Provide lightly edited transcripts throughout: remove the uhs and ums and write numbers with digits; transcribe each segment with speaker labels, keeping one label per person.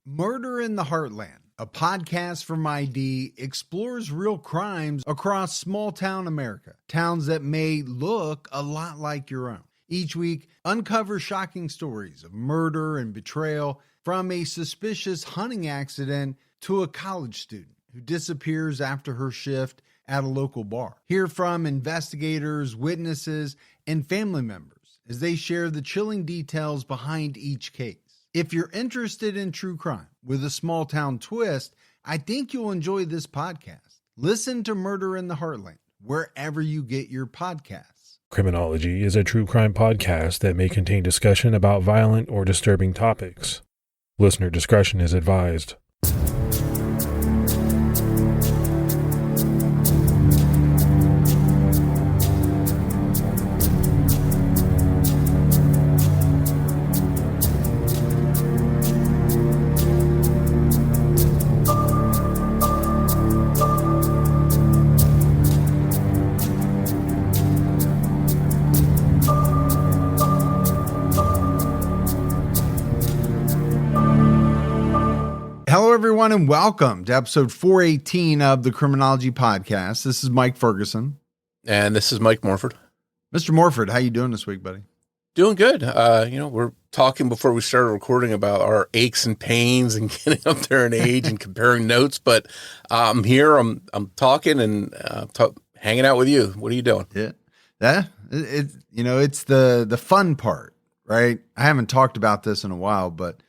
Speaker 1: Murder in the Heartland, a podcast from ID, explores real crimes across small town America, towns that may look a lot like your own. Each week, uncover shocking stories of murder and betrayal, from a suspicious hunting accident to a college student who disappears after her shift at a local bar. Hear from investigators, witnesses, and family members as they share the chilling details behind each case. If you're interested in true crime with a small town twist, I think you'll enjoy this podcast. Listen to Murder in the Heartland wherever you get your podcasts.
Speaker 2: Criminology is a true crime podcast that may contain discussion about violent or disturbing topics. Listener discretion is advised.
Speaker 1: Hello, everyone, and welcome to episode 418 of the Criminology podcast. This is Mike Ferguson.
Speaker 3: And this is Mike Morford.
Speaker 1: Mr. Morford, how you doing this week, buddy?
Speaker 3: Doing good. We're talking before we started recording about our aches and pains and getting up there in age and comparing notes. But I'm here. I'm talking and hanging out with you. What are you doing?
Speaker 1: It's the fun part, right? I haven't talked about this in a while, but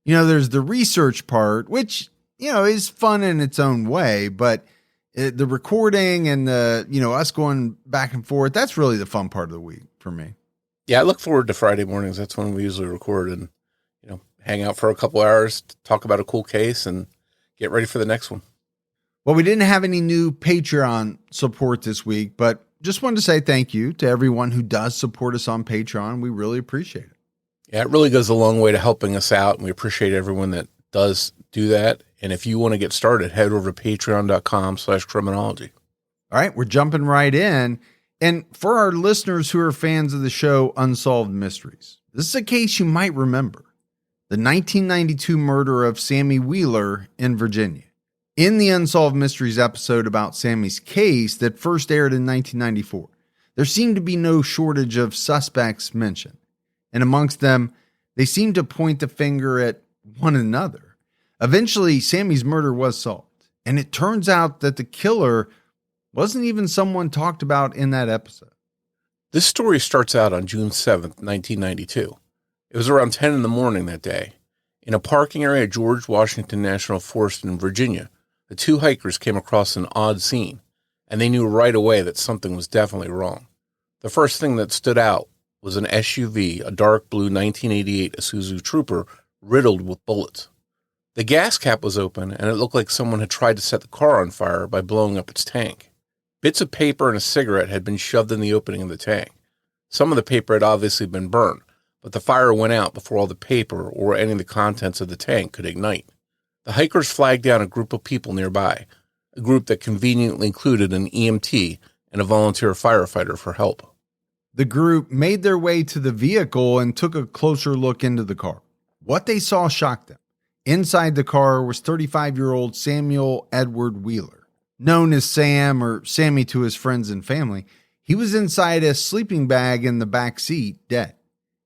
Speaker 1: there's the research part, which, is fun in its own way, but the recording and us going back and forth, that's really the fun part of the week for me.
Speaker 3: Yeah, I look forward to Friday mornings. That's when we usually record and, hang out for a couple hours, talk about a cool case and get ready for the next one.
Speaker 1: Well, we didn't have any new Patreon support this week, but just wanted to say thank you to everyone who does support us on Patreon. We really appreciate it.
Speaker 3: Yeah, it really goes a long way to helping us out, and we appreciate everyone that does do that. And if you want to get started, head over to patreon.com/criminology.
Speaker 1: All right, we're jumping right in. And for our listeners who are fans of the show Unsolved Mysteries, this is a case you might remember. The 1992 murder of Sammy Wheeler in Virginia. In the Unsolved Mysteries episode about Sammy's case that first aired in 1994, there seemed to be no shortage of suspects mentioned. And amongst them, they seemed to point the finger at one another. Eventually, Sammy's murder was solved, and it turns out that the killer wasn't even someone talked about in that episode.
Speaker 3: This story starts out on June 7th, 1992. It was around 10 in the morning that day. In a parking area at George Washington National Forest in Virginia, the two hikers came across an odd scene, and they knew right away that something was definitely wrong. The first thing that stood out was an SUV, a dark blue 1988 Isuzu Trooper, riddled with bullets. The gas cap was open, and it looked like someone had tried to set the car on fire by blowing up its tank. Bits of paper and a cigarette had been shoved in the opening of the tank. Some of the paper had obviously been burned, but the fire went out before all the paper or any of the contents of the tank could ignite. The hikers flagged down a group of people nearby, a group that conveniently included an EMT and a volunteer firefighter for help.
Speaker 1: The group made their way to the vehicle and took a closer look into the car. What they saw shocked them. Inside the car was 35-year-old Samuel Edward Wheeler, known as Sam or Sammy to his friends and family. He was inside a sleeping bag in the back seat, dead.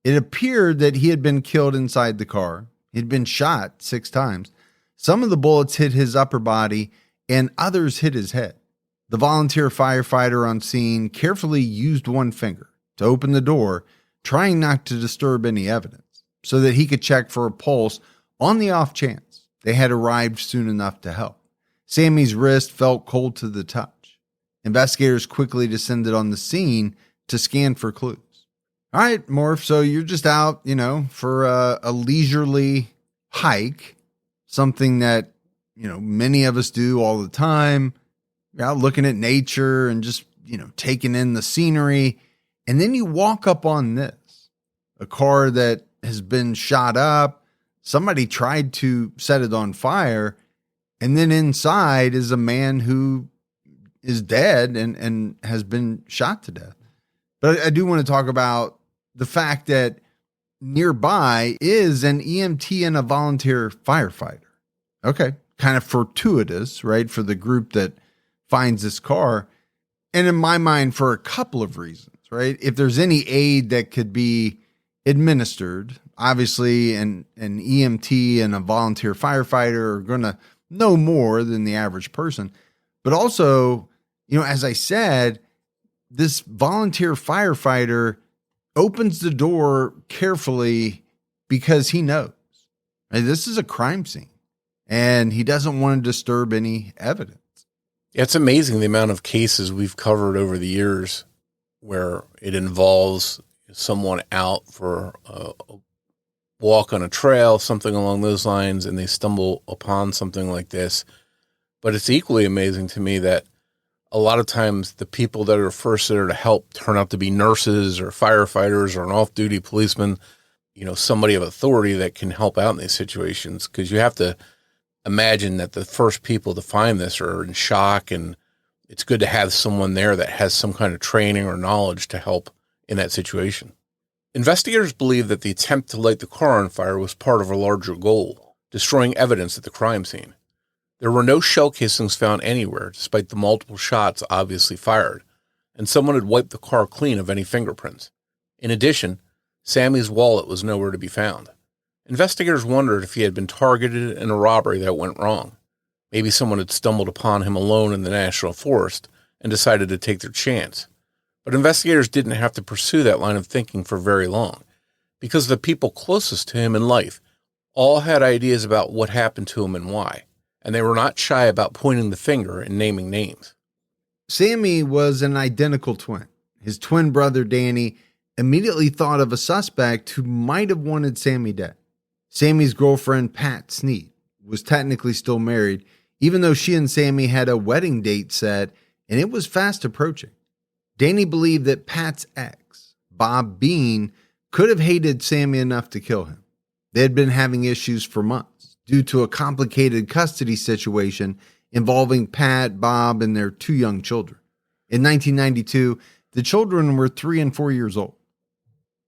Speaker 1: It appeared that he had been killed inside the car. He'd been shot 6 times. Some of the bullets hit his upper body and others hit his head. The volunteer firefighter on scene carefully used one finger to open the door, trying not to disturb any evidence, so that he could check for a pulse on the off chance they had arrived soon enough to help. Sammy's wrist felt cold to the touch. Investigators quickly descended on the scene to scan for clues. All right, Morph, so you're just out, for a leisurely hike, something that, many of us do all the time. You're out looking at nature and just, taking in the scenery. And then you walk up on this, a car that has been shot up. Somebody tried to set it on fire. And then inside is a man who is dead and has been shot to death. But I do want to talk about the fact that nearby is an EMT and a volunteer firefighter. Okay, kind of fortuitous, right, for the group that finds this car. And in my mind, for a couple of reasons, right? If there's any aid that could be administered, obviously an EMT and a volunteer firefighter are going to know more than the average person. But also, as I said, this volunteer firefighter opens the door carefully because he knows, right? This is a crime scene and he doesn't want to disturb any evidence.
Speaker 3: It's amazing the amount of cases we've covered over the years where it involves someone out for a walk on a trail, something along those lines, and they stumble upon something like this. But it's equally amazing to me that a lot of times the people that are first there to help turn out to be nurses or firefighters or an off-duty policeman, somebody of authority that can help out in these situations. Because you have to imagine that the first people to find this are in shock, and it's good to have someone there that has some kind of training or knowledge to help in that situation. Investigators believe that the attempt to light the car on fire was part of a larger goal, destroying evidence at the crime scene. There were no shell casings found anywhere, despite the multiple shots obviously fired, and someone had wiped the car clean of any fingerprints. In addition, Sammy's wallet was nowhere to be found. Investigators wondered if he had been targeted in a robbery that went wrong. Maybe someone had stumbled upon him alone in the national forest and decided to take their chance. But investigators didn't have to pursue that line of thinking for very long, because the people closest to him in life all had ideas about what happened to him and why, and they were not shy about pointing the finger and naming names.
Speaker 1: Sammy was an identical twin. His twin brother, Danny, immediately thought of a suspect who might have wanted Sammy dead. Sammy's girlfriend, Pat Sneed, was technically still married, even though she and Sammy had a wedding date set, and it was fast approaching. Danny believed that Pat's ex, Bob Bean, could have hated Sammy enough to kill him. They had been having issues for months due to a complicated custody situation involving Pat, Bob, and their 2 young children. In 1992, the children were 3 and 4 years old.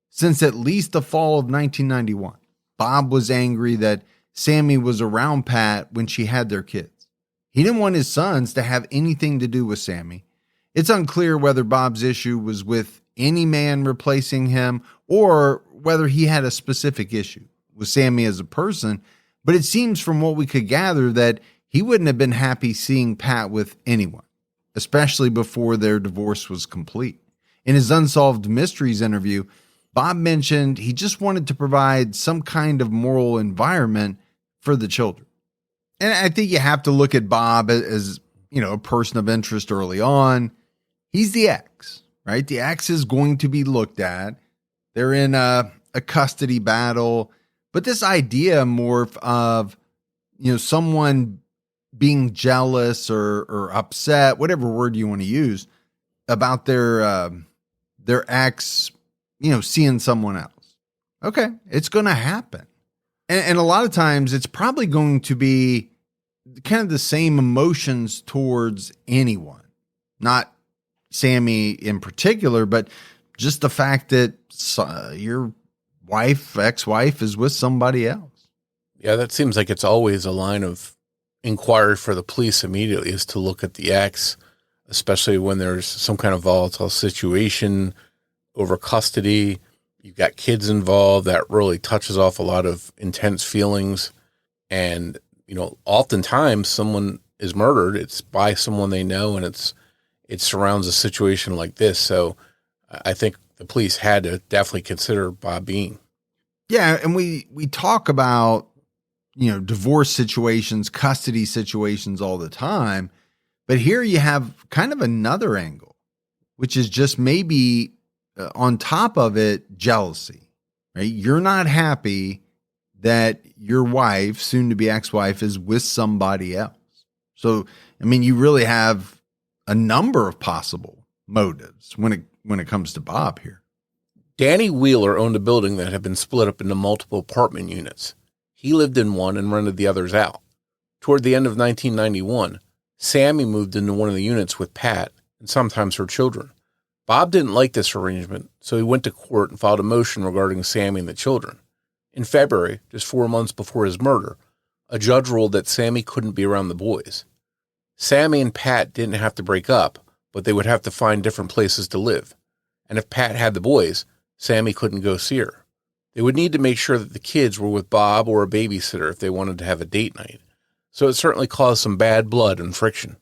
Speaker 1: Since at least the fall of 1991, Bob was angry that Sammy was around Pat when she had their kids. He didn't want his sons to have anything to do with Sammy. It's unclear whether Bob's issue was with any man replacing him or whether he had a specific issue with Sammy as a person, but it seems from what we could gather that he wouldn't have been happy seeing Pat with anyone, especially before their divorce was complete. In his Unsolved Mysteries interview, Bob mentioned he just wanted to provide some kind of moral environment for the children. And I think you have to look at Bob as, a person of interest early on. He's the ex, right? The ex is going to be looked at. They're in a custody battle. But this idea, Morf, of, someone being jealous or upset, whatever word you want to use, about their ex, seeing someone else. Okay, it's going to happen. And a lot of times it's probably going to be kind of the same emotions towards anyone, not Sammy in particular, but just the fact that your ex-wife is with somebody else.
Speaker 3: Yeah, that seems like it's always a line of inquiry for the police immediately, is to look at the ex, especially when there's some kind of volatile situation over custody. You've got kids involved. That really touches off a lot of intense feelings. And, oftentimes someone is murdered. It's by someone they know, and it surrounds a situation like this. So I think the police had to definitely consider Bob Bean.
Speaker 1: Yeah. And we talk about, divorce situations, custody situations all the time, but here you have kind of another angle, which is just maybe on top of it, jealousy, right? You're not happy that your wife, soon to be ex-wife, is with somebody else. So, you really have a number of possible motives when it comes to Bob here.
Speaker 3: Danny Wheeler owned a building that had been split up into multiple apartment units. He lived in one and rented the others out. Toward the end of 1991, Sammy moved into one of the units with Pat and sometimes her children. Bob didn't like this arrangement, so he went to court and filed a motion regarding Sammy and the children. In February, just 4 months before his murder, a judge ruled that Sammy couldn't be around the boys. Sammy and Pat didn't have to break up, but they would have to find different places to live. And if Pat had the boys, Sammy couldn't go see her. They would need to make sure that the kids were with Bob or a babysitter if they wanted to have a date night. So it certainly caused some bad blood and friction.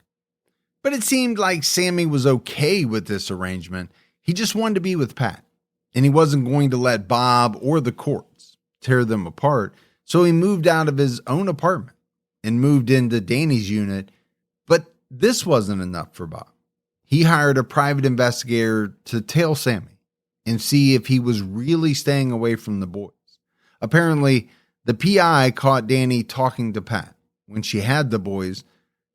Speaker 1: But it seemed like Sammy was okay with this arrangement. He just wanted to be with Pat, and he wasn't going to let Bob or the courts tear them apart. So he moved out of his own apartment and moved into Danny's unit. But this wasn't enough for Bob. He hired a private investigator to tail Sammy and see if he was really staying away from the boys. Apparently, the PI caught Danny talking to Pat when she had the boys.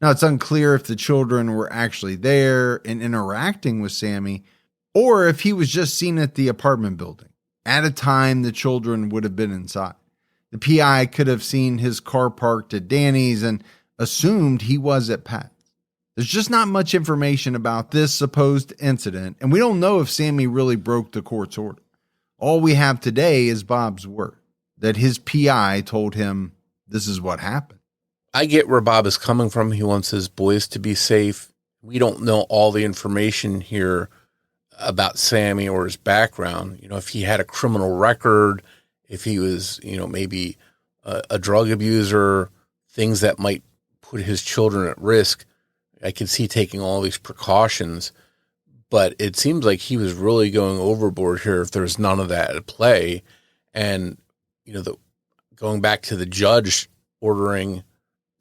Speaker 1: Now, it's unclear if the children were actually there and interacting with Sammy, or if he was just seen at the apartment building at a time the children would have been inside. The PI could have seen his car parked at Danny's and assumed he was at Pat's. There's just not much information about this supposed incident, and we don't know if Sammy really broke the court's order. All we have today is Bob's word, that his PI told him this is what happened.
Speaker 3: I get where Bob is coming from. He wants his boys to be safe. We don't know all the information here about Sammy or his background. You know, if he had a criminal record, if he was, maybe a drug abuser, things that might put his children at risk. I can see taking all these precautions, but it seems like he was really going overboard here if there's none of that at play. And, going back to the judge ordering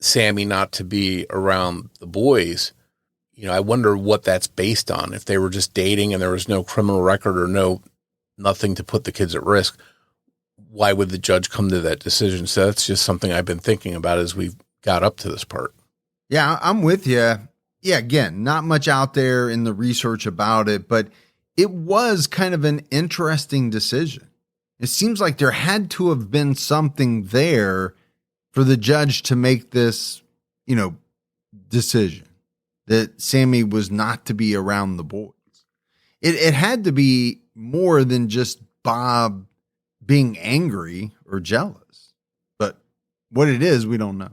Speaker 3: Sammy not to be around the boys, I wonder what that's based on. If they were just dating and there was no criminal record or nothing to put the kids at risk, why would the judge come to that decision? So that's just something I've been thinking about as we've got up to this part.
Speaker 1: Yeah, I'm with you. Yeah, again, not much out there in the research about it, but it was kind of an interesting decision. It seems like there had to have been something there for the judge to make this, decision that Sammy was not to be around the boys. It had to be more than just Bob being angry or jealous. But what it is, we don't know.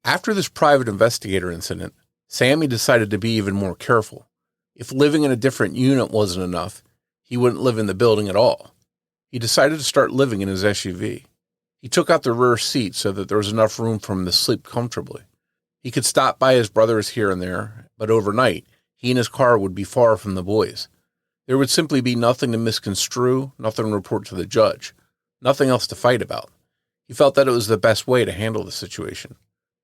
Speaker 3: After this private investigator incident, Sammy decided to be even more careful. If living in a different unit wasn't enough, he wouldn't live in the building at all. He decided to start living in his SUV. He took out the rear seat so that there was enough room for him to sleep comfortably. He could stop by his brothers here and there, but overnight, he and his car would be far from the boys. There would simply be nothing to misconstrue, nothing to report to the judge, nothing else to fight about. He felt that it was the best way to handle the situation.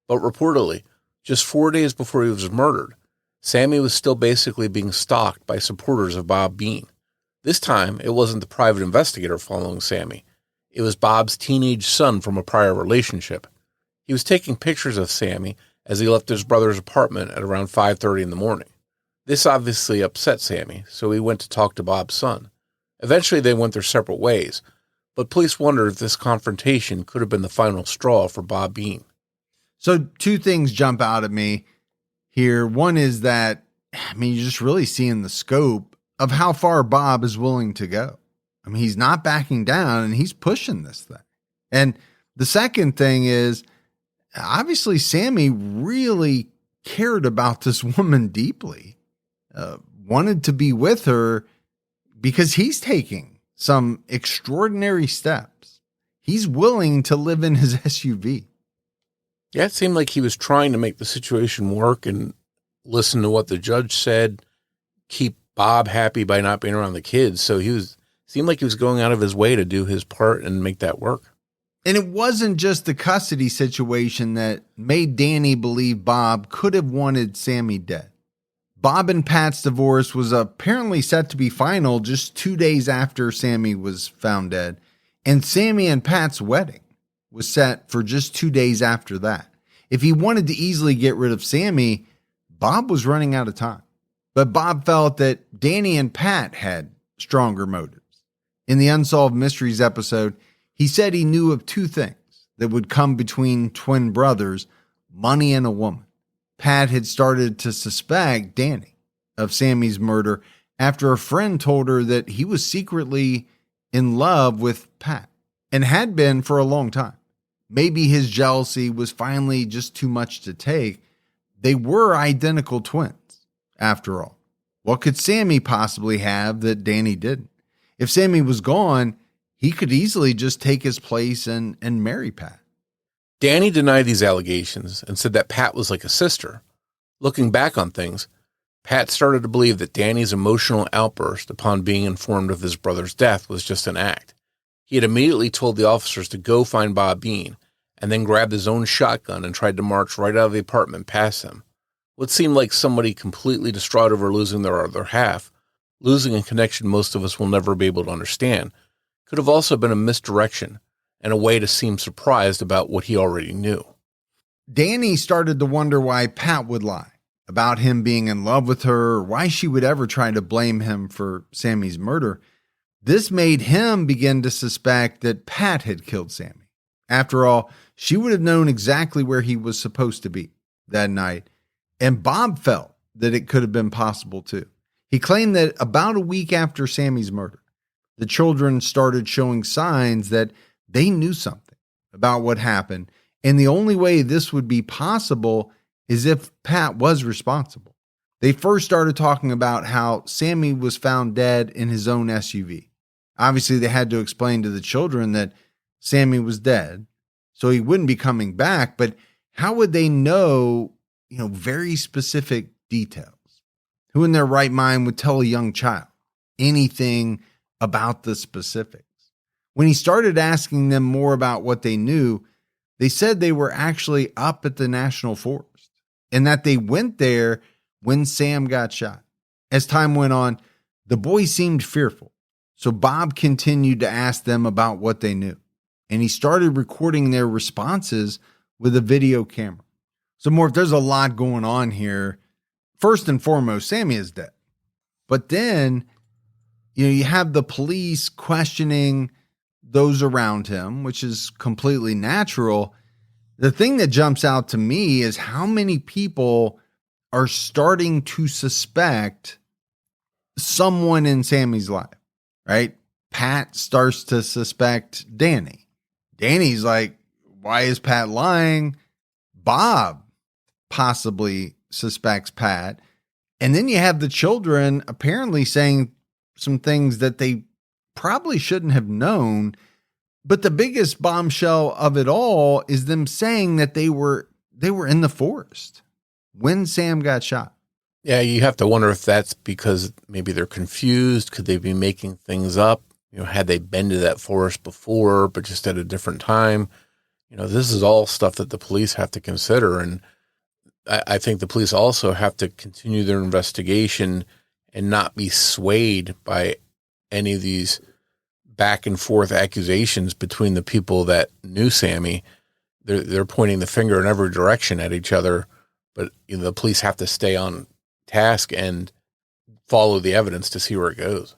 Speaker 3: But reportedly, just 4 days before he was murdered, Sammy was still basically being stalked by supporters of Bob Bean. This time, it wasn't the private investigator following Sammy. It was Bob's teenage son from a prior relationship. He was taking pictures of Sammy as he left his brother's apartment at around 5:30 in the morning. This obviously upset Sammy, so he went to talk to Bob's son. Eventually, they went their separate ways, but police wondered if this confrontation could have been the final straw for Bob Bean.
Speaker 1: So two things jump out at me here. One is that, you're just really seeing the scope of how far Bob is willing to go. He's not backing down and he's pushing this thing. And the second thing is, obviously, Sammy really cared about this woman deeply, wanted to be with her because he's taking some extraordinary steps. He's willing to live in his SUV.
Speaker 3: Yeah, it seemed like he was trying to make the situation work and listen to what the judge said, keep Bob happy by not being around the kids. So seemed like he was going out of his way to do his part and make that work.
Speaker 1: And it wasn't just the custody situation that made Danny believe Bob could have wanted Sammy dead. Bob and Pat's divorce was apparently set to be final just 2 days after Sammy was found dead. And Sammy and Pat's wedding was set for just 2 days after that. If he wanted to easily get rid of Sammy, Bob was running out of time. But Bob felt that Danny and Pat had stronger motives. In the Unsolved Mysteries episode, he said he knew of two things that would come between twin brothers, money and a woman. Pat had started to suspect Danny of Sammy's murder after a friend told her that he was secretly in love with Pat and had been for a long time. Maybe his jealousy was finally just too much to take. They were identical twins, after all. What could Sammy possibly have that Danny didn't? If Sammy was gone, he could easily just take his place and marry Pat.
Speaker 3: Danny denied these allegations and said that Pat was like a sister. Looking back on things, Pat started to believe that Danny's emotional outburst upon being informed of his brother's death was just an act. He had immediately told the officers to go find Bob Bean, and then grabbed his own shotgun and tried to march right out of the apartment past him. What seemed like somebody completely distraught over losing their other half, losing a connection most of us will never be able to understand, could have also been a misdirection and a way to seem surprised about what he already knew.
Speaker 1: Danny started to wonder why Pat would lie about him being in love with her, or why she would ever try to blame him for Sammy's murder. This made him begin to suspect that Pat had killed Sammy. After all, she would have known exactly where he was supposed to be that night, and Bob felt that it could have been possible too. He claimed that about a week after Sammy's murder, the children started showing signs that they knew something about what happened, and the only way this would be possible is if Pat was responsible. They first started talking about how Sammy was found dead in his own SUV. Obviously, they had to explain to the children that Sammy was dead, so he wouldn't be coming back, but how would they know, very specific details? Who in their right mind would tell a young child anything about the specifics? When he started asking them more about what they knew, they said they were actually up at the National Forest and that they went there when Sam got shot. As time went on, the boys seemed fearful, so Bob continued to ask them about what they knew, and he started recording their responses with a video camera. So Morf, there's a lot going on here. First and foremost, Sammy is dead. But then, you have the police questioning those around him, which is completely natural. The thing that jumps out to me is how many people are starting to suspect someone in Sammy's life, right? Pat starts to suspect Danny. Danny's like, why is Pat lying? Bob possibly suspects Pat. And then you have the children apparently saying some things that they probably shouldn't have known. But the biggest bombshell of it all is them saying that they were in the forest when Sam got shot.
Speaker 3: Yeah, you have to wonder if that's because maybe they're confused. Could they be making things up? Had they been to that forest before, but just at a different time? This is all stuff that the police have to consider. And I think the police also have to continue their investigation and not be swayed by any of these back and forth accusations between the people that knew Sammy. They're pointing the finger in every direction at each other, but the police have to stay on task and follow the evidence to see where it goes.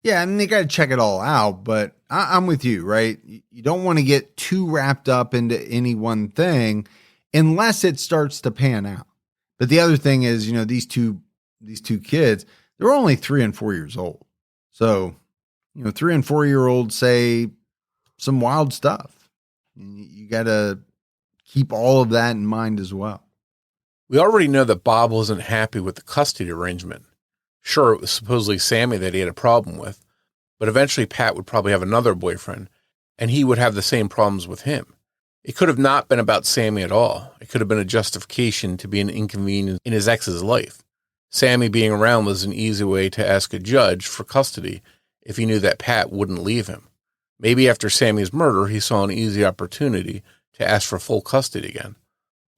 Speaker 1: Yeah, and they got to check it all out, but I'm with you, right? You don't want to get too wrapped up into any one thing unless it starts to pan out. But the other thing is, these two kids, they're only 3 and 4 years old. So, 3 and 4 year olds say some wild stuff. You got to keep all of that in mind as well.
Speaker 3: We already know that Bob wasn't happy with the custody arrangement. Sure, it was supposedly Sammy that he had a problem with, but eventually Pat would probably have another boyfriend, and he would have the same problems with him. It could have not been about Sammy at all. It could have been a justification to be an inconvenience in his ex's life. Sammy being around was an easy way to ask a judge for custody if he knew that Pat wouldn't leave him. Maybe after Sammy's murder, he saw an easy opportunity to ask for full custody again.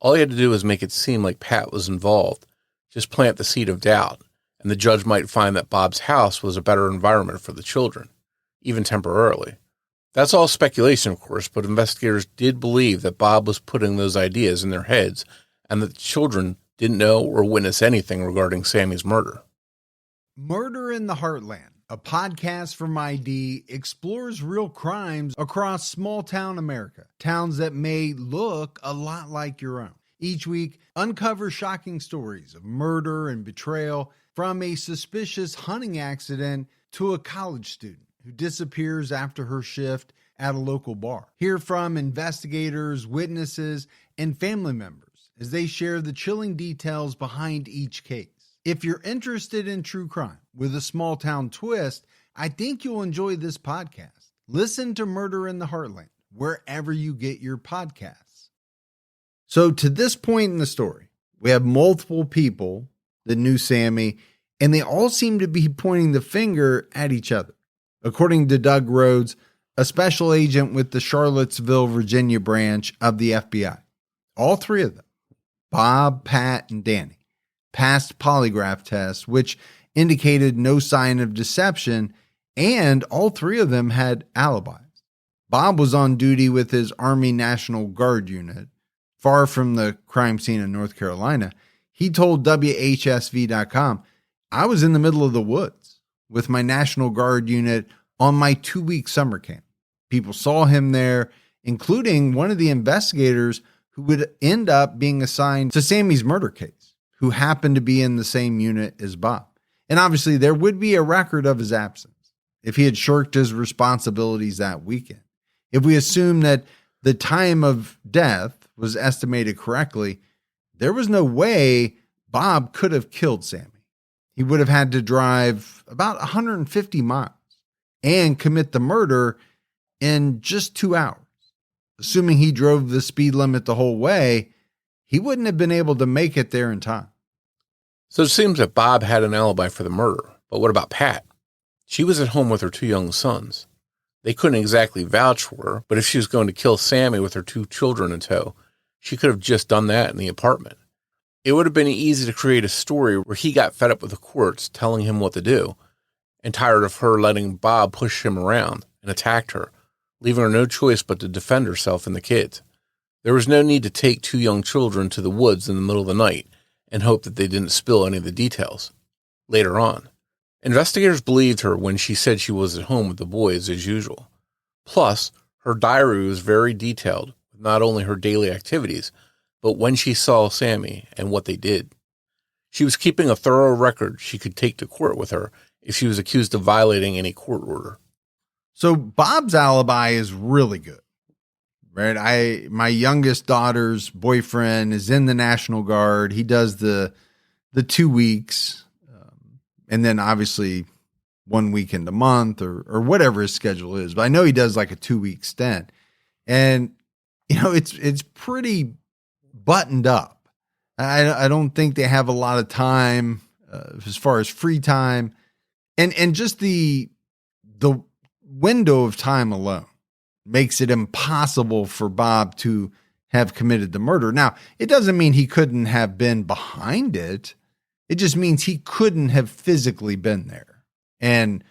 Speaker 3: All he had to do was make it seem like Pat was involved, just plant the seed of doubt, and the judge might find that Bob's house was a better environment for the children, even temporarily. That's all speculation, of course, but investigators did believe that Bob was putting those ideas in their heads and that the children didn't know or witness anything regarding Sammy's murder.
Speaker 1: Murder in the Heartland, a podcast from ID, explores real crimes across small town America, towns that may look a lot like your own. each week uncover shocking stories of murder and betrayal, from a suspicious hunting accident to a college student who disappears after her shift at a local bar. Hear from investigators, witnesses, and family members as they share the chilling details behind each case. If you're interested in true crime with a small town twist, I think you'll enjoy this podcast. Listen to Murder in the Heartland wherever you get your podcasts. So to this point in the story, we have multiple people that knew Sammy, and they all seem to be pointing the finger at each other. According to Doug Rhodes, a special agent with the Charlottesville, Virginia branch of the FBI, all three of them, Bob, Pat, and Danny, passed polygraph tests, which indicated no sign of deception, and all three of them had alibis. Bob was on duty with his Army National Guard unit, far from the crime scene in North Carolina. He told WHSV.com, "I was in the middle of the woods with my National Guard unit on my 2-week summer camp. People saw him there, including one of the investigators who would end up being assigned to Sammy's murder case, who happened to be in the same unit as Bob. And obviously there would be a record of his absence if he had shirked his responsibilities that weekend. If we assume that the time of death was estimated correctly, there was no way Bob could have killed Sammy. He would have had to drive about 150 miles and commit the murder in just 2 hours. Assuming he drove the speed limit the whole way, he wouldn't have been able to make it there in time.
Speaker 3: So it seems that Bob had an alibi for the murder, but what about Pat? She was at home with her 2 young sons. They couldn't exactly vouch for her, but if she was going to kill Sammy with her 2 children in tow, she could have just done that in the apartment. It would have been easy to create a story where he got fed up with the courts telling him what to do and tired of her letting Bob push him around and attacked her, leaving her no choice but to defend herself and the kids. There was no need to take 2 young children to the woods in the middle of the night and hope that they didn't spill any of the details later on. Investigators believed her when she said she was at home with the boys as usual. Plus, her diary was very detailed with not only her daily activities, but when she saw Sammy and what they did. She was keeping a thorough record she could take to court with her if she was accused of violating any court order.
Speaker 1: So Bob's alibi is really good, right? My youngest daughter's boyfriend is in the National Guard. He does the 2 weeks, and then obviously 1 weekend a month or whatever his schedule is. But I know he does like a 2-week stint, and it's pretty buttoned up. I don't think they have a lot of time as far as free time, and just the window of time alone makes it impossible for Bob to have committed the murder. Now, it doesn't mean he couldn't have been behind it. It just means he couldn't have physically been there and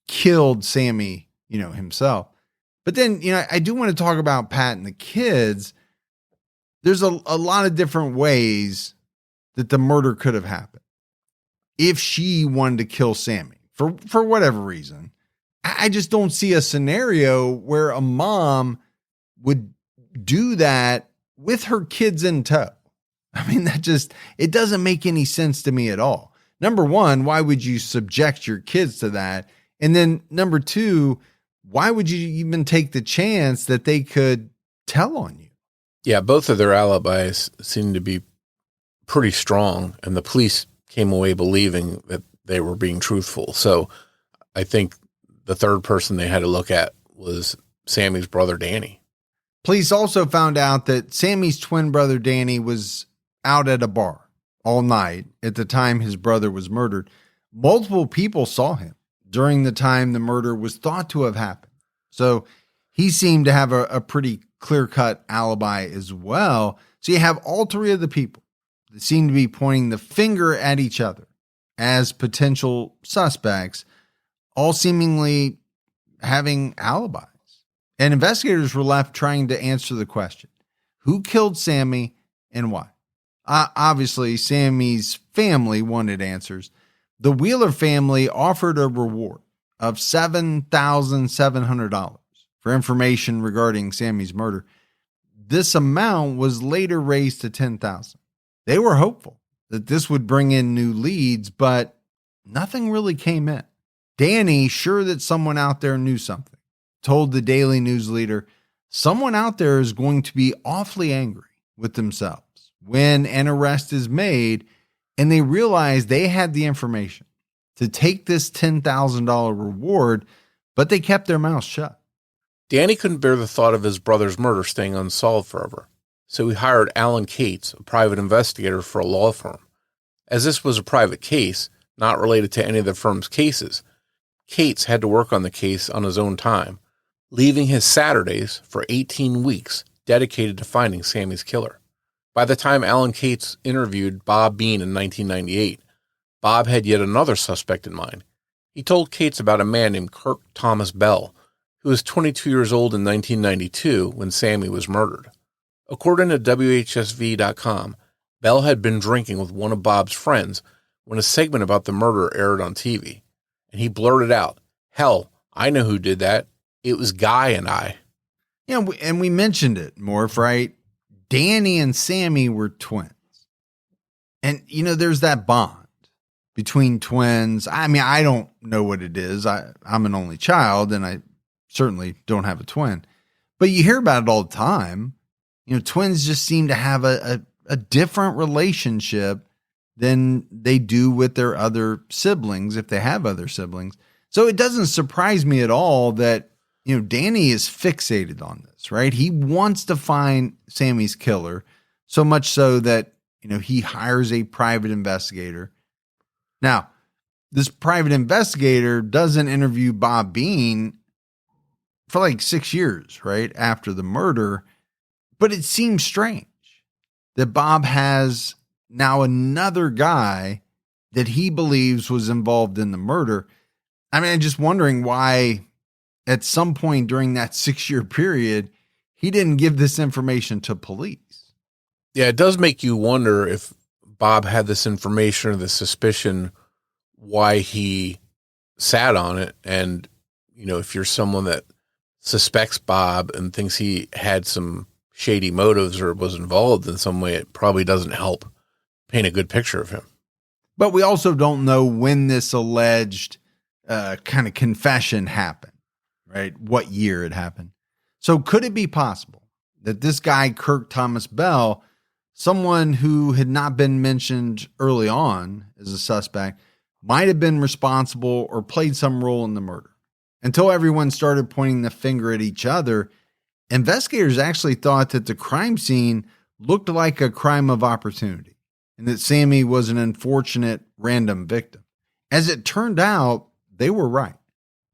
Speaker 1: killed Sammy, himself. But then, I do want to talk about Pat and the kids. There's a lot of different ways that the murder could have happened. If she wanted to kill Sammy for whatever reason, I just don't see a scenario where a mom would do that with her kids in tow. I mean, it doesn't make any sense to me at all. Number one, why would you subject your kids to that? And then number two, why would you even take the chance that they could tell on you?
Speaker 3: Yeah, both of their alibis seemed to be pretty strong, and the police came away believing that they were being truthful. So I think the third person they had to look at was Sammy's brother, Danny.
Speaker 1: Police also found out that Sammy's twin brother, Danny, was out at a bar all night at the time his brother was murdered. Multiple people saw him during the time the murder was thought to have happened. So he seemed to have a pretty clear-cut alibi as well. So you have all three of the people that seem to be pointing the finger at each other as potential suspects, all seemingly having alibis. And investigators were left trying to answer the question, who killed Sammy and why? Obviously, Sammy's family wanted answers. The Wheeler family offered a reward of $7,700 for information regarding Sammy's murder. this amount was later raised to $10,000. They were hopeful that this would bring in new leads, but nothing really came in. Danny, sure that someone out there knew something, told the Daily News leader, someone out there is going to be awfully angry with themselves when an arrest is made and they realize they had the information to take this $10,000 reward, but they kept their mouths shut.
Speaker 3: Danny couldn't bear the thought of his brother's murder staying unsolved forever, so he hired Alan Cates, a private investigator for a law firm. As this was a private case, not related to any of the firm's cases, Cates had to work on the case on his own time, leaving his Saturdays for 18 weeks dedicated to finding Sammy's killer. By the time Alan Cates interviewed Bob Bean in 1998, Bob had yet another suspect in mind. He told Cates about a man named Kirk Thomas Bell, who was 22 years old in 1992 when Sammy was murdered. According to WHSV.com, Bell had been drinking with one of Bob's friends when a segment about the murder aired on TV, and he blurted out, "Hell, I know who did that. It was Guy and I."
Speaker 1: Yeah, and we mentioned it, Morf, right? Danny and Sammy were twins. And, there's that bond between twins. I mean, I don't know what it is. I'm an only child, and I certainly don't have a twin. But you hear about it all the time. Twins just seem to have a different relationship than they do with their other siblings, if they have other siblings. So it doesn't surprise me at all that, Danny is fixated on this, right? He wants to find Sammy's killer, so much so that, he hires a private investigator. Now, this private investigator doesn't interview Bob Bean for like 6 years, right, after the murder. But it seems strange that Bob has now another guy that he believes was involved in the murder. I mean, I'm just wondering why at some point during that 6-year period, he didn't give this information to police.
Speaker 3: Yeah, it does make you wonder if Bob had this information or the suspicion why he sat on it. And, if you're someone that suspects Bob and thinks he had some shady motives or was involved in some way, it probably doesn't help paint a good picture of him.
Speaker 1: But we also don't know when this alleged kind of confession happened, right? What year it happened. So could it be possible that this guy, Kirk Thomas Bell, someone who had not been mentioned early on as a suspect, might have been responsible or played some role in the murder? Until everyone started pointing the finger at each other, investigators actually thought that the crime scene looked like a crime of opportunity and that Sammy was an unfortunate random victim. As it turned out, they were right.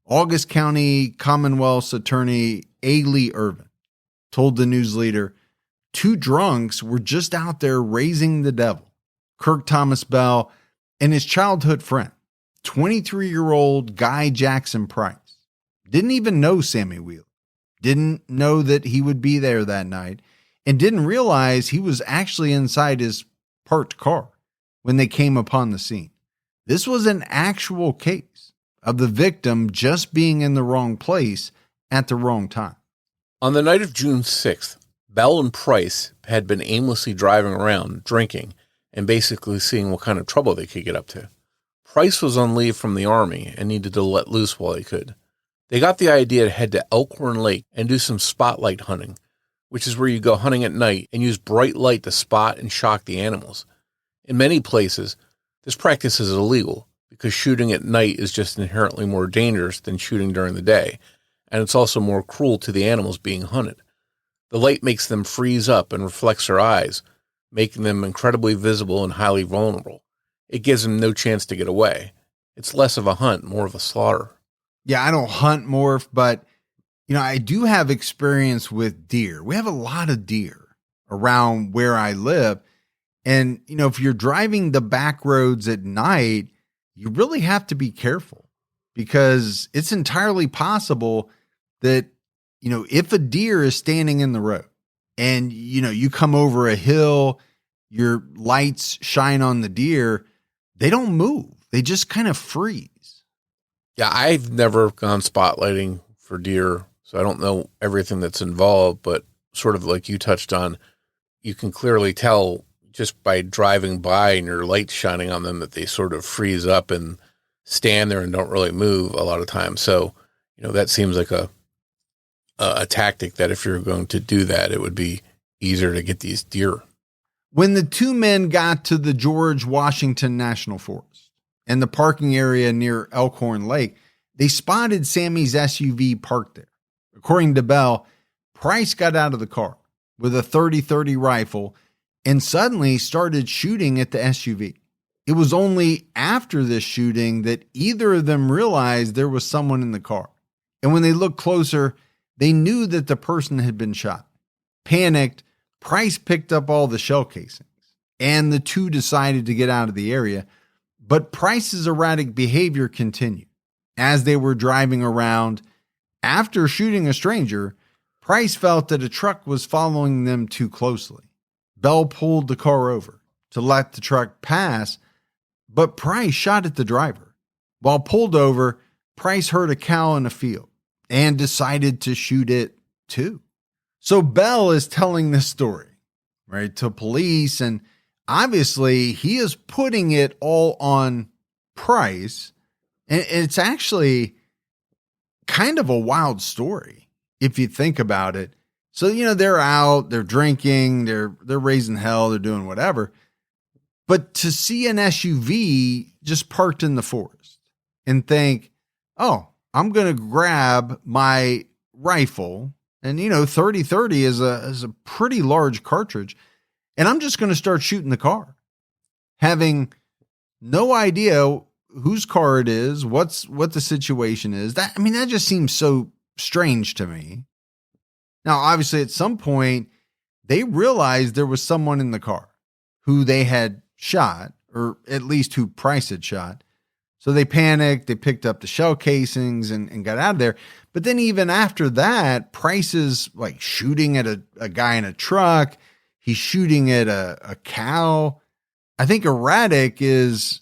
Speaker 1: August County Commonwealth's attorney A. Lee Irvin told the news leader, 2 drunks were just out there raising the devil. Kirk Thomas Bell and his childhood friend, 23-year-old Guy Jackson Price, didn't even know Sammy Wheeler, didn't know that he would be there that night, and didn't realize he was actually inside his parked car when they came upon the scene. This was an actual case of the victim just being in the wrong place at the wrong time.
Speaker 3: On the night of June 6th, Bell and Price had been aimlessly driving around, drinking, and basically seeing what kind of trouble they could get up to. Price was on leave from the Army and needed to let loose while he could. They got the idea to head to Elkhorn Lake and do some spotlight hunting, which is where you go hunting at night and use bright light to spot and shock the animals. In many places, this practice is illegal because shooting at night is just inherently more dangerous than shooting during the day, and it's also more cruel to the animals being hunted. The light makes them freeze up and reflects their eyes, making them incredibly visible and highly vulnerable. It gives them no chance to get away. It's less of a hunt, more of a slaughter.
Speaker 1: Yeah, I don't hunt, Morph, but, I do have experience with deer. We have a lot of deer around where I live. And, if you're driving the back roads at night, you really have to be careful because it's entirely possible that, if a deer is standing in the road and, you come over a hill, your lights shine on the deer, they don't move. They just kind of freeze.
Speaker 3: Yeah, I've never gone spotlighting for deer, so I don't know everything that's involved, but sort of like you touched on, you can clearly tell just by driving by and your lights shining on them that they sort of freeze up and stand there and don't really move a lot of times. So, that seems like a tactic that if you're going to do that, it would be easier to get these deer.
Speaker 1: When the two men got to the George Washington National Forest and the parking area near Elkhorn Lake, they spotted Sammy's SUV parked there. According to Bell, Price got out of the car with a .30-30 rifle and suddenly started shooting at the SUV. It was only after this shooting that either of them realized there was someone in the car. And when they looked closer, they knew that the person had been shot. Panicked, Price picked up all the shell casings, and the two decided to get out of the area. But Price's erratic behavior continued. As they were driving around, after shooting a stranger, Price felt that a truck was following them too closely. Bell pulled the car over to let the truck pass, but Price shot at the driver. While pulled over, Price heard a cow in a field and decided to shoot it too. So Bell is telling this story, right, to police, and obviously he is putting it all on Price, and it's actually kind of a wild story if you think about it. So, they're out, they're drinking, they're raising hell, they're doing whatever. But to see an SUV just parked in the forest and think, oh, I'm going to grab my rifle, and, 30-30 is a pretty large cartridge, and I'm just going to start shooting the car, having no idea whose car it is, what the situation is. That just seems so strange to me. Now, obviously, at some point, they realized there was someone in the car who they had shot, or at least who Price had shot. So they panicked, they picked up the shell casings and got out of there. But then even after that, Price is like shooting at a guy in a truck. He's shooting at a cow. I think erratic is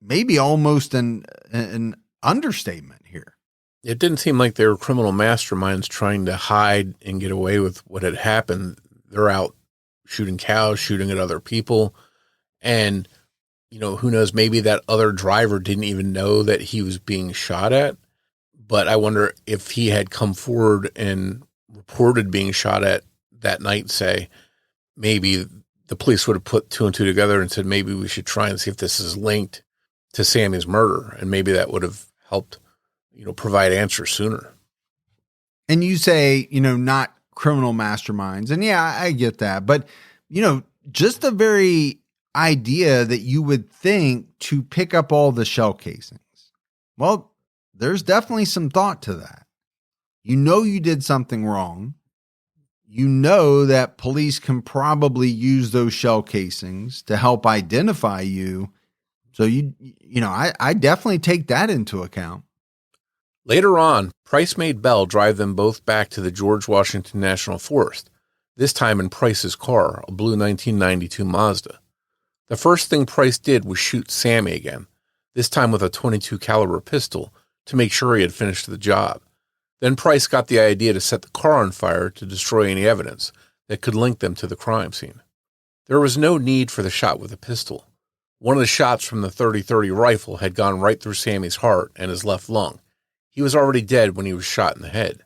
Speaker 1: maybe almost an understatement here.
Speaker 3: It didn't seem like they were criminal masterminds trying to hide and get away with what had happened. They're out shooting cows, shooting at other people. And, who knows, maybe that other driver didn't even know that he was being shot at. But I wonder if he had come forward and reported being shot at that night, say, maybe the police would have put two and two together and said, maybe we should try and see if this is linked to Sammy's murder. And maybe that would have helped, provide answers sooner.
Speaker 1: And you say, not criminal masterminds. And yeah, I get that. But, just the very idea that you would think to pick up all the shell casings. Well, there's definitely some thought to that. You did something wrong. You know that police can probably use those shell casings to help identify you. So I definitely take that into account.
Speaker 3: Later on, Price made Bell drive them both back to the George Washington National Forest, this time in Price's car, a blue 1992 Mazda. The first thing Price did was shoot Sammy again, this time with a .22 caliber pistol, to make sure he had finished the job. Then Price got the idea to set the car on fire to destroy any evidence that could link them to the crime scene. There was no need for the shot with a pistol. One of the shots from the .30-30 rifle had gone right through Sammy's heart and his left lung. He was already dead when he was shot in the head.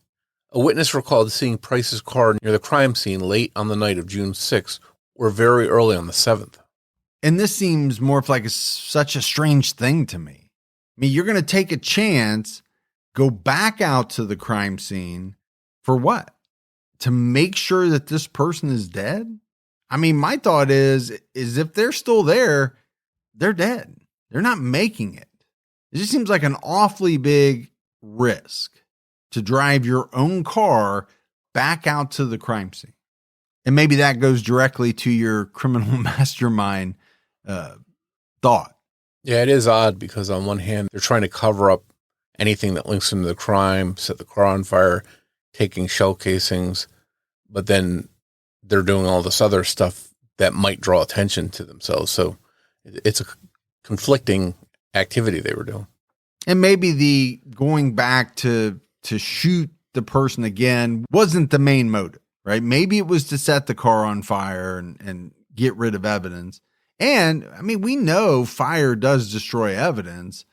Speaker 3: A witness recalled seeing Price's car near the crime scene late on the night of June 6th or very early on the 7th.
Speaker 1: And this seems more like such a strange thing to me. You're going to take a chance, go back out to the crime scene for what? To make sure that this person is dead? My thought is if they're still there, they're dead. They're not making it. It just seems like an awfully big risk to drive your own car back out to the crime scene. And maybe that goes directly to your criminal mastermind thought.
Speaker 3: Yeah, it is odd because on one hand, they're trying to cover up anything that links them to the crime, set the car on fire, taking shell casings, but then they're doing all this other stuff that might draw attention to themselves. So it's a conflicting activity they were doing.
Speaker 1: And maybe the going back to shoot the person again wasn't the main motive. right? Maybe it was to set the car on fire and get rid of evidence. And I mean, we know fire does destroy evidence,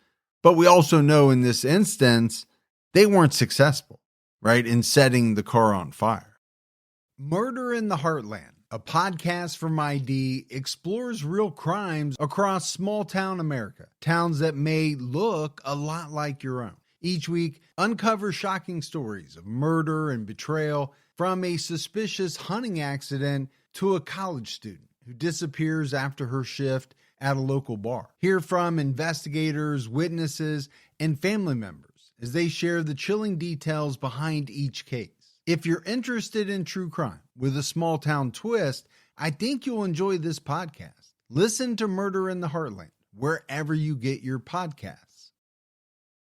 Speaker 1: but we also know in this instance, they weren't successful, right, in setting the car on fire. Murder in the Heartland, a podcast from ID, explores real crimes across small town America, towns that may look a lot like your own. Each week, uncover shocking stories of murder and betrayal, from a suspicious hunting accident to a college student who disappears after her shift at a local bar. Hear from investigators, witnesses, and family members as they share the chilling details behind each case. If you're interested in true crime with a small town twist, I think you'll enjoy this podcast. Listen to Murder in the Heartland wherever you get your podcasts.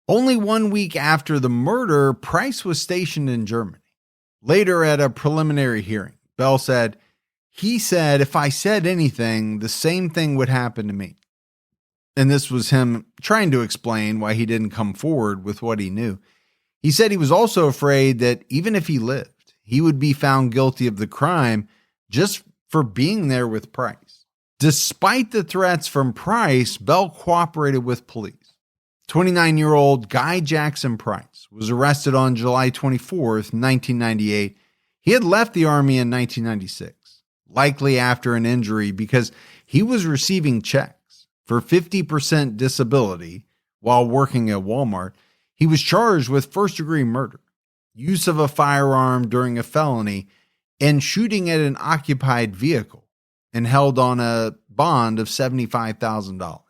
Speaker 1: Only 1 week after the murder, Price was stationed in Germany. Later at a preliminary hearing, Bell said, "He said if I said anything, the same thing would happen to me." And this was him trying to explain why he didn't come forward with what he knew. He said he was also afraid that even if he lived, he would be found guilty of the crime just for being there with Price. Despite the threats from Price, Bell cooperated with police. 29-year-old Guy Jackson Price was arrested on July 24th, 1998. He had left the Army in 1996, likely after an injury because he was receiving checks for 50% disability while working at Walmart. He was charged with first-degree murder, use of a firearm during a felony, and shooting at an occupied vehicle, and held on a bond of $75,000.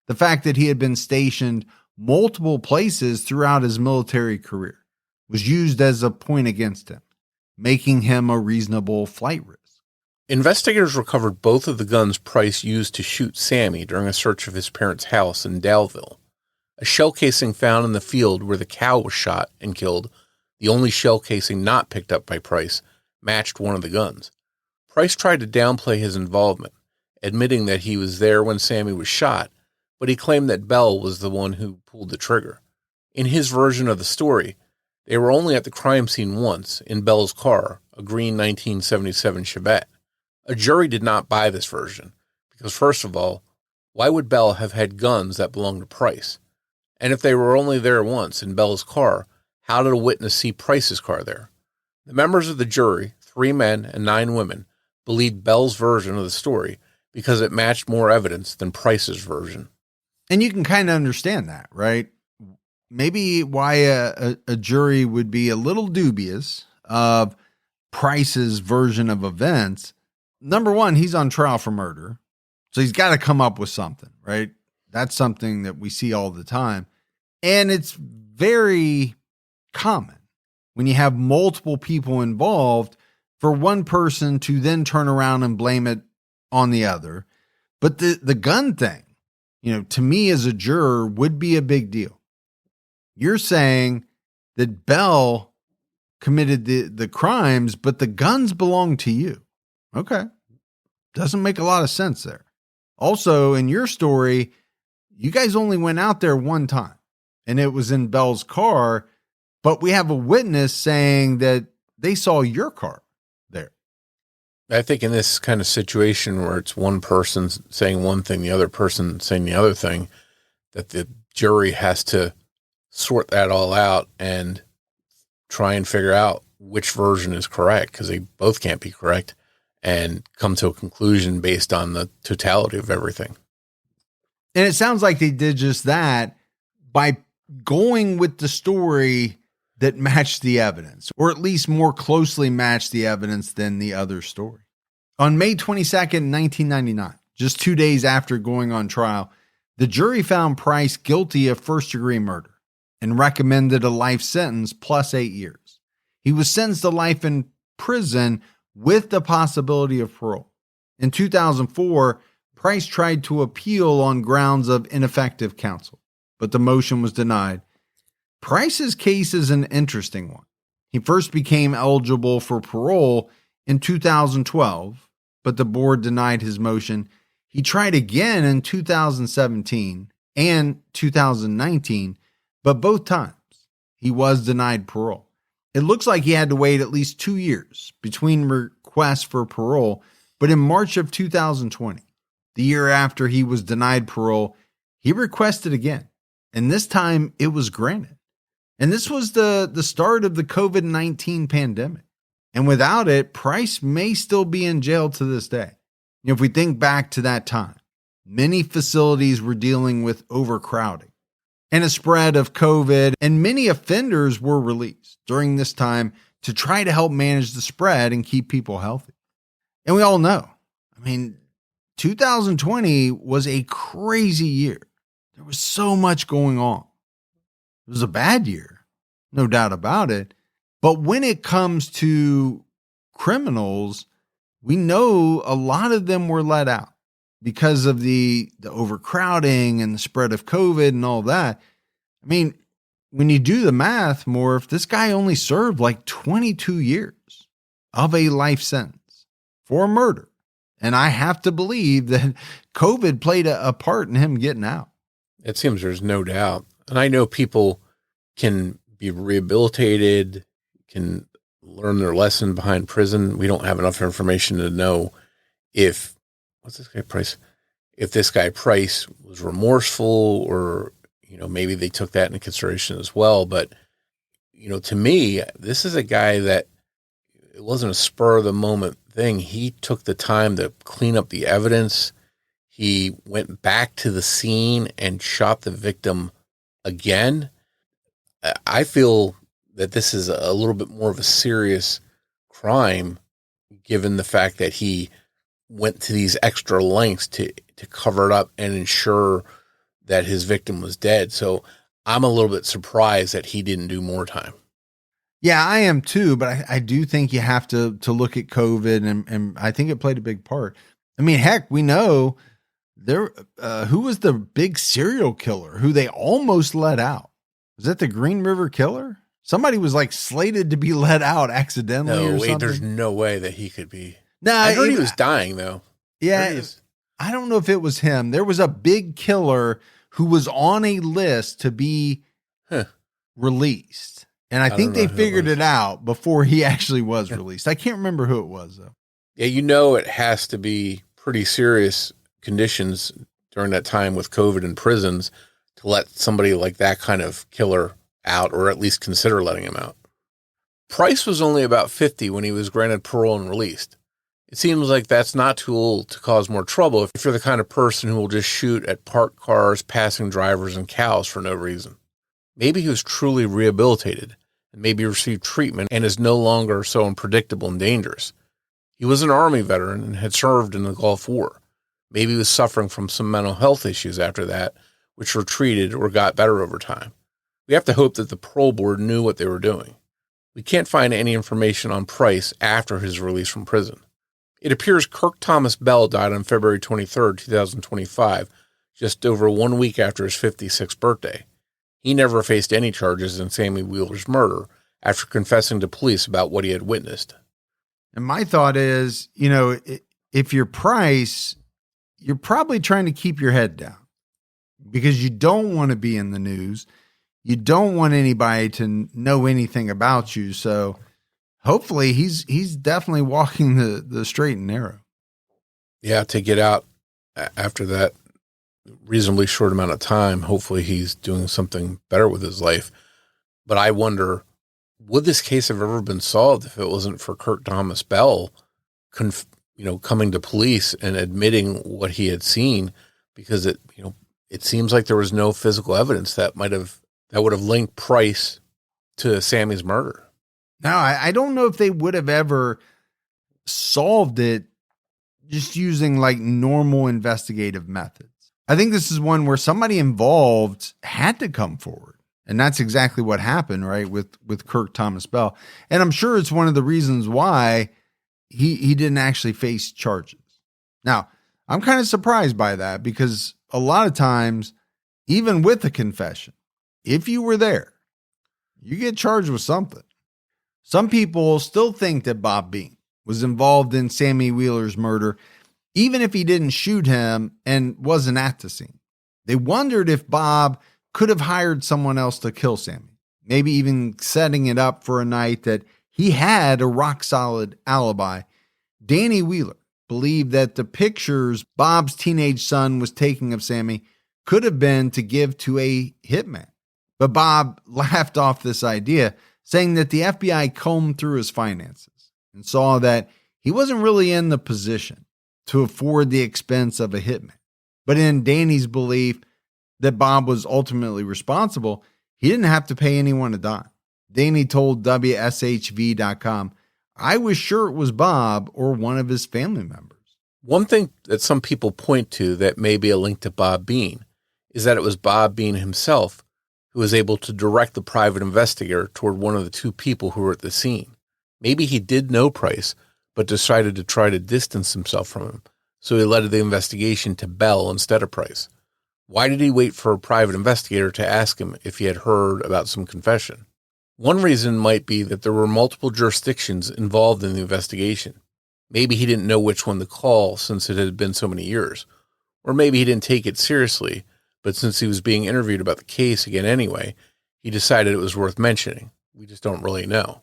Speaker 1: The fact that he had been stationed multiple places throughout his military career was used as a point against him, making him a reasonable flight risk.
Speaker 3: Investigators recovered both of the guns Price used to shoot Sammy during a search of his parents' house in Daleville. A shell casing found in the field where the cow was shot and killed, the only shell casing not picked up by Price, matched one of the guns. Price tried to downplay his involvement, admitting that he was there when Sammy was shot, but he claimed that Bell was the one who pulled the trigger. In his version of the story, they were only at the crime scene once, in Bell's car, a green 1977 Chevette. A jury did not buy this version, because first of all, why would Bell have had guns that belonged to Price? And if they were only there once, in Bell's car, how did a witness see Price's car there? The members of the jury, 3 men and 9 women, believed Bell's version of the story because it matched more evidence than Price's version.
Speaker 1: And you can kind of understand that, right? Maybe why a jury would be a little dubious of Price's version of events. Number one, he's on trial for murder, so he's got to come up with something, right? That's something that we see all the time. And it's very common when you have multiple people involved for one person to then turn around and blame it on the other. But the gun thing, to me as a juror would be a big deal. You're saying that Bell committed the crimes, but the guns belong to you. Okay. Doesn't make a lot of sense there. Also, in your story, you guys only went out there one time, and it was in Bell's car, but we have a witness saying that they saw your car there.
Speaker 3: I think in this kind of situation where it's one person saying one thing, the other person saying the other thing, that the jury has to sort that all out and try and figure out which version is correct, because they both can't be correct, and come to a conclusion based on the totality of everything.
Speaker 1: And it sounds like they did just that by going with the story that matched the evidence, or at least more closely matched the evidence than the other story. On May 22nd, 1999, just 2 days after going on trial, the jury found Price guilty of first-degree murder and recommended a life sentence plus 8 years. He was sentenced to life in prison with the possibility of parole. In 2004, Price tried to appeal on grounds of ineffective counsel, but the motion was denied. Price's case is an interesting one. He first became eligible for parole in 2012, but the board denied his motion. He tried again in 2017 and 2019, but both times he was denied parole. It looks like he had to wait at least 2 years between requests for parole, but in March of 2020, the year after he was denied parole, he requested again, and this time it was granted. And this was the start of the COVID-19 pandemic. And without it, Price may still be in jail to this day. If we think back to that time, many facilities were dealing with overcrowding and a spread of COVID, and many offenders were released during this time to try to help manage the spread and keep people healthy. And we all know, 2020 was a crazy year. There was so much going on. It was a bad year, no doubt about it. But when it comes to criminals, we know a lot of them were let out because of the overcrowding and the spread of COVID and all that. When you do the math, Morf, this guy only served like 22 years of a life sentence for murder. And I have to believe that COVID played a part in him getting out.
Speaker 3: It seems there's no doubt. And I know people can be rehabilitated, can learn their lesson behind prison. We don't have enough information to know if this guy Price was remorseful, or maybe they took that into consideration as well. But to me, this is a guy that it wasn't a spur of the moment thing. He took the time to clean up the evidence. He went back to the scene and shot the victim again. I feel that this is a little bit more of a serious crime, given the fact that he went to these extra lengths to cover it up and ensure that his victim was dead. So I'm a little bit surprised that he didn't do more time.
Speaker 1: Yeah, I am too, but I do think you have to look at COVID, and I think it played a big part. Heck, we know who was the big serial killer who they almost let out? Was that the Green River Killer? Somebody was like slated to be let out accidentally or something.
Speaker 3: There's no way that he could be.
Speaker 1: No,
Speaker 3: I heard he was dying though.
Speaker 1: Yeah, I don't know if it was him. There was a big killer who was on a list to be released. And I think they figured it out before he actually was released. I can't remember who it was, though.
Speaker 3: Yeah, it has to be pretty serious conditions during that time with COVID in prisons to let somebody like that kind of killer out, or at least consider letting him out. Price was only about 50 when he was granted parole and released. It seems like that's not too old to cause more trouble if you're the kind of person who will just shoot at parked cars, passing drivers, and cows for no reason. Maybe he was truly rehabilitated and maybe received treatment and is no longer so unpredictable and dangerous. He was an Army veteran and had served in the Gulf War. Maybe he was suffering from some mental health issues after that, which were treated or got better over time. We have to hope that the parole board knew what they were doing. We can't find any information on Price after his release from prison. It appears Kirk Thomas Bell died on February 23, 2025, just over 1 week after his 56th birthday. He never faced any charges in Sammy Wheeler's murder after confessing to police about what he had witnessed.
Speaker 1: And my thought is, if you're Price, you're probably trying to keep your head down because you don't want to be in the news. You don't want anybody to know anything about you. So hopefully he's definitely walking the straight and narrow.
Speaker 3: Yeah, to get out after that reasonably short amount of time, hopefully he's doing something better with his life. But I wonder, would this case have ever been solved if it wasn't for Kirk Thomas Bell, coming to police and admitting what he had seen? Because it seems like there was no physical evidence that would have linked Price to Sammy's murder.
Speaker 1: Now, I don't know if they would have ever solved it just using like normal investigative methods. I think this is one where somebody involved had to come forward. And that's exactly what happened, right, with Kirk Thomas Bell. And I'm sure it's one of the reasons why he didn't actually face charges. Now, I'm kind of surprised by that because a lot of times, even with a confession, if you were there, you get charged with something. Some people still think that Bob Bean was involved in Sammy Wheeler's murder, even if he didn't shoot him and wasn't at the scene. They wondered if Bob could have hired someone else to kill Sammy. maybe even setting it up for a night that he had a rock-solid alibi, Danny Wheeler believed that the pictures Bob's teenage son was taking of Sammy could have been to give to a hitman. But Bob laughed off this idea, saying that the FBI combed through his finances and saw that he wasn't really in the position to afford the expense of a hitman. But in Danny's belief that Bob was ultimately responsible, he didn't have to pay anyone a dime. Danny told WSHV.com, "I was sure it was Bob or one of his family members."
Speaker 3: One thing that some people point to that may be a link to Bob Bean is that it was Bob Bean himself who was able to direct the private investigator toward one of the two people who were at the scene. Maybe he did know Price, but decided to try to distance himself from him, so he led the investigation to Bell instead of Price. Why did he wait for a private investigator to ask him if he had heard about some confession? One reason might be that there were multiple jurisdictions involved in the investigation. Maybe he didn't know which one to call since it had been so many years. Or maybe he didn't take it seriously, but since he was being interviewed about the case again anyway, he decided it was worth mentioning. We just don't really know.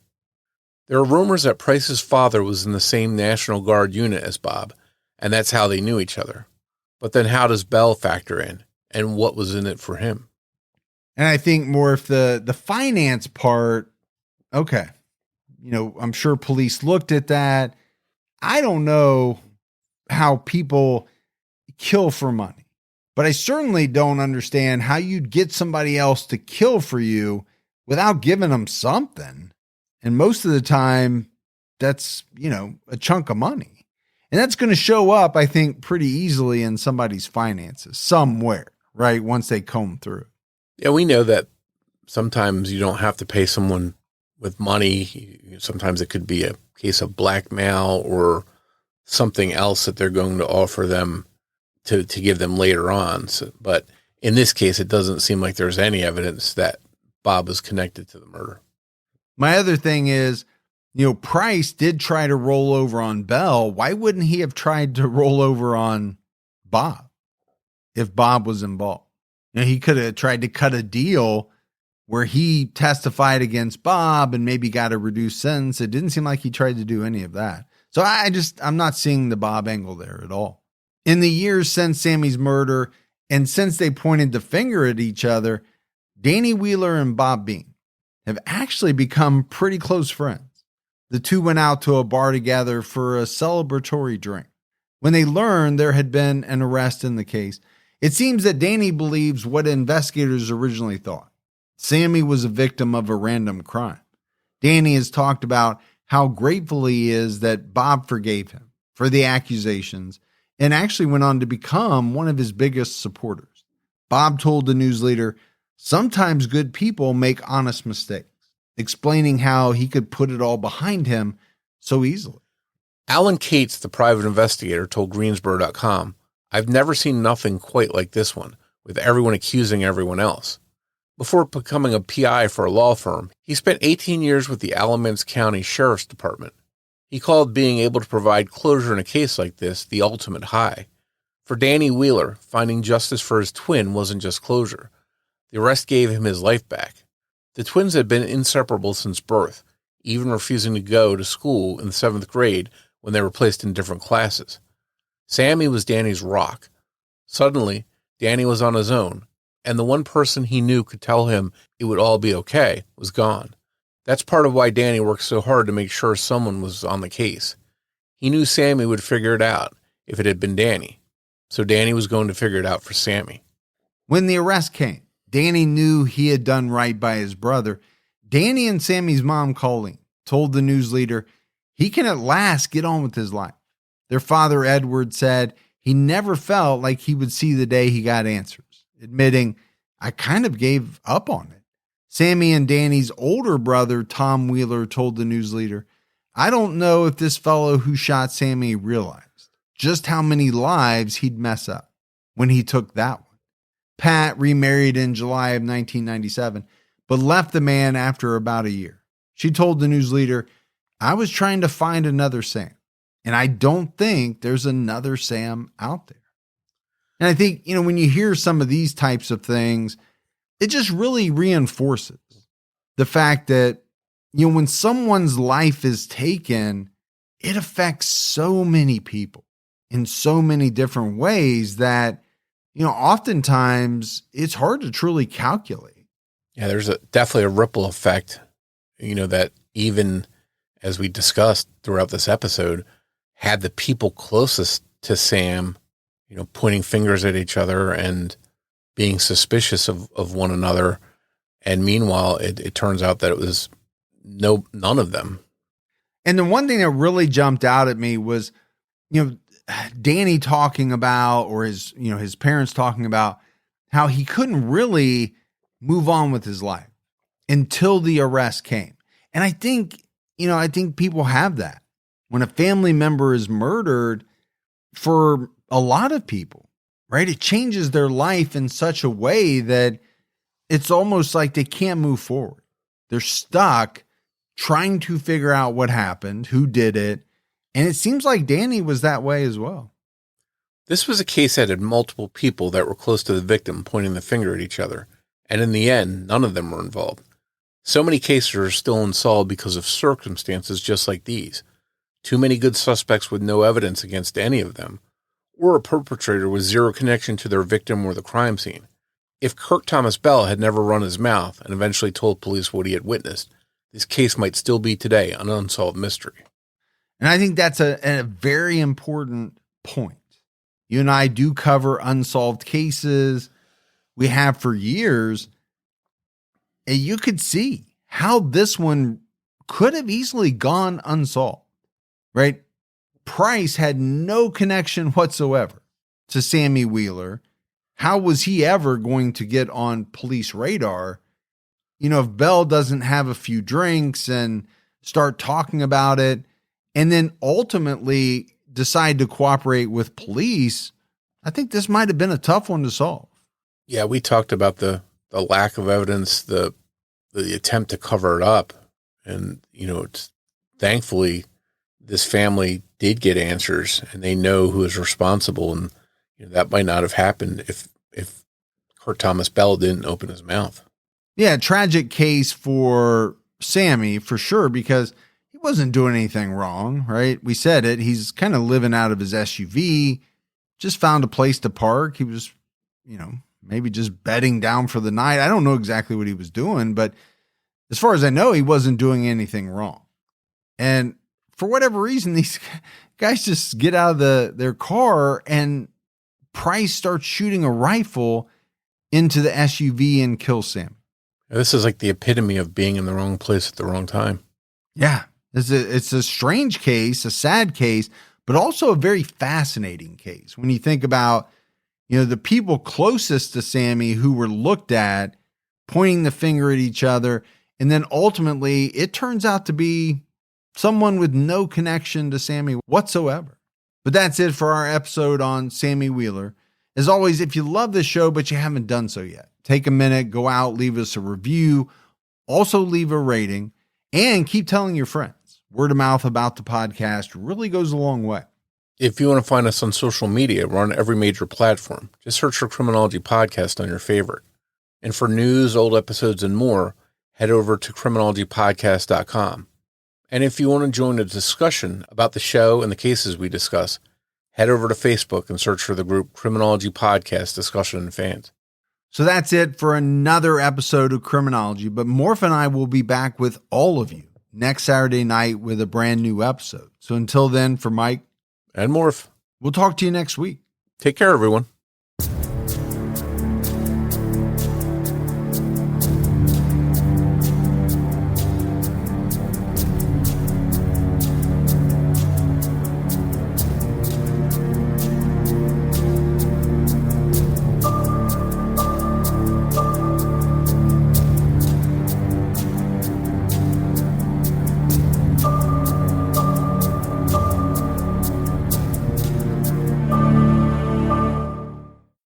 Speaker 3: There are rumors that Price's father was in the same National Guard unit as Bob, and that's how they knew each other. But then how does Bell factor in, and what was in it for him?
Speaker 1: And I think more if the finance part, okay, I'm sure police looked at that. I don't know how people kill for money, but I certainly don't understand how you'd get somebody else to kill for you without giving them something. And most of the time, that's, a chunk of money. And that's going to show up, I think, pretty easily in somebody's finances somewhere, right? Once they comb through.
Speaker 3: Yeah, we know that sometimes you don't have to pay someone with money. Sometimes it could be a case of blackmail or something else that they're going to offer them to give them later on. So, but in this case, it doesn't seem like there's any evidence that Bob was connected to the murder.
Speaker 1: My other thing is, Price did try to roll over on Bell. Why wouldn't he have tried to roll over on Bob if Bob was involved? He could have tried to cut a deal where he testified against Bob and maybe got a reduced sentence. It didn't seem like he tried to do any of that. So I'm not seeing the Bob angle there at all. In the years since Sammy's murder and since they pointed the finger at each other, Danny Wheeler and Bob Bean have actually become pretty close friends. The two went out to a bar together for a celebratory drink. When they learned there had been an arrest in the case, it seems that Danny believes what investigators originally thought. Sammy was a victim of a random crime. Danny has talked about how grateful he is that Bob forgave him for the accusations and actually went on to become one of his biggest supporters. Bob told the news leader, "Sometimes good people make honest mistakes," explaining how he could put it all behind him so easily.
Speaker 3: Alan Cates, the private investigator, told Greensboro.com, "I've never seen nothing quite like this one, with everyone accusing everyone else." Before becoming a PI for a law firm, he spent 18 years with the Alamance County Sheriff's Department. He called being able to provide closure in a case like this the ultimate high. For Danny Wheeler, finding justice for his twin wasn't just closure. The arrest gave him his life back. The twins had been inseparable since birth, even refusing to go to school in the 7th grade when they were placed in different classes. Sammy was Danny's rock. Suddenly, Danny was on his own, and the one person he knew could tell him it would all be okay was gone. That's part of why Danny worked so hard to make sure someone was on the case. He knew Sammy would figure it out if it had been Danny, so Danny was going to figure it out for Sammy.
Speaker 1: When the arrest came, Danny knew he had done right by his brother. Danny and Sammy's mom, Colleen, told the news leader he can at last get on with his life. Their father, Edward, said he never felt like he would see the day he got answers, admitting, "I kind of gave up on it." Sammy and Danny's older brother, Tom Wheeler, told the news leader, "I don't know if this fellow who shot Sammy realized just how many lives he'd mess up when he took that one." Pat remarried in July of 1997, but left the man after about a year. She told the news leader, "I was trying to find another Sam, and I don't think there's another Sam out there." And I think, when you hear some of these types of things, it just really reinforces the fact that, when someone's life is taken, it affects so many people in so many different ways that, oftentimes it's hard to truly calculate.
Speaker 3: Yeah, there's definitely a ripple effect, that even as we discussed throughout this episode, had the people closest to Sam, pointing fingers at each other and being suspicious of one another. And meanwhile, it turns out that it was none of them.
Speaker 1: And the one thing that really jumped out at me was, Danny talking about, or his parents talking about how he couldn't really move on with his life until the arrest came. And I think people have that when a family member is murdered. For a lot of people, right? It changes their life in such a way that it's almost like they can't move forward. They're stuck trying to figure out what happened, who did it. And it seems like Danny was that way as well.
Speaker 3: This was a case that had multiple people that were close to the victim pointing the finger at each other. And in the end, none of them were involved. So many cases are still unsolved because of circumstances just like these. Too many good suspects with no evidence against any of them, or a perpetrator with zero connection to their victim or the crime scene. If Kurt Thomas Bell had never run his mouth and eventually told police what he had witnessed, this case might still be today an unsolved mystery.
Speaker 1: And I think that's a very important point. You and I do cover unsolved cases. We have for years. And you could see how this one could have easily gone unsolved, right? Price had no connection whatsoever to Sammy Wheeler. How was he ever going to get on police radar? If Bell doesn't have a few drinks and start talking about it, and then ultimately decide to cooperate with police, I think this might have been a tough one to solve.
Speaker 3: Yeah, we talked about the lack of evidence, the attempt to cover it up. And, thankfully, this family did get answers and they know who is responsible. And that might not have happened if Kurt Thomas Bell didn't open his mouth.
Speaker 1: Yeah, tragic case for Sammy for sure, because he wasn't doing anything wrong, right? We said it. He's kind of living out of his SUV, just found a place to park. He was, maybe just bedding down for the night. I don't know exactly what he was doing, but as far as I know, he wasn't doing anything wrong. And for whatever reason, these guys just get out of their car and Price starts shooting a rifle into the SUV and kills Sam.
Speaker 3: This is like the epitome of being in the wrong place at the wrong time.
Speaker 1: Yeah, it's a strange case, a sad case, but also a very fascinating case. When you think about, the people closest to Sammy who were looked at, pointing the finger at each other, and then ultimately it turns out to be someone with no connection to Sammy whatsoever. But that's it for our episode on Sammy Wheeler. As always, if you love this show but you haven't done so yet, take a minute, go out, leave us a review, also leave a rating, and keep telling your friends. Word of mouth about the podcast really goes a long way.
Speaker 3: If you want to find us on social media, we're on every major platform. Just search for Criminology Podcast on your favorite. And for news, old episodes, and more, head over to criminologypodcast.com. And if you want to join a discussion about the show and the cases we discuss, head over to Facebook and search for the group Criminology Podcast Discussion and Fans.
Speaker 1: So that's it for another episode of Criminology, but Morf and I will be back with all of you next Saturday night with a brand new episode. So until then, for Mike
Speaker 3: and Morf,
Speaker 1: we'll talk to you next week.
Speaker 3: Take care, everyone.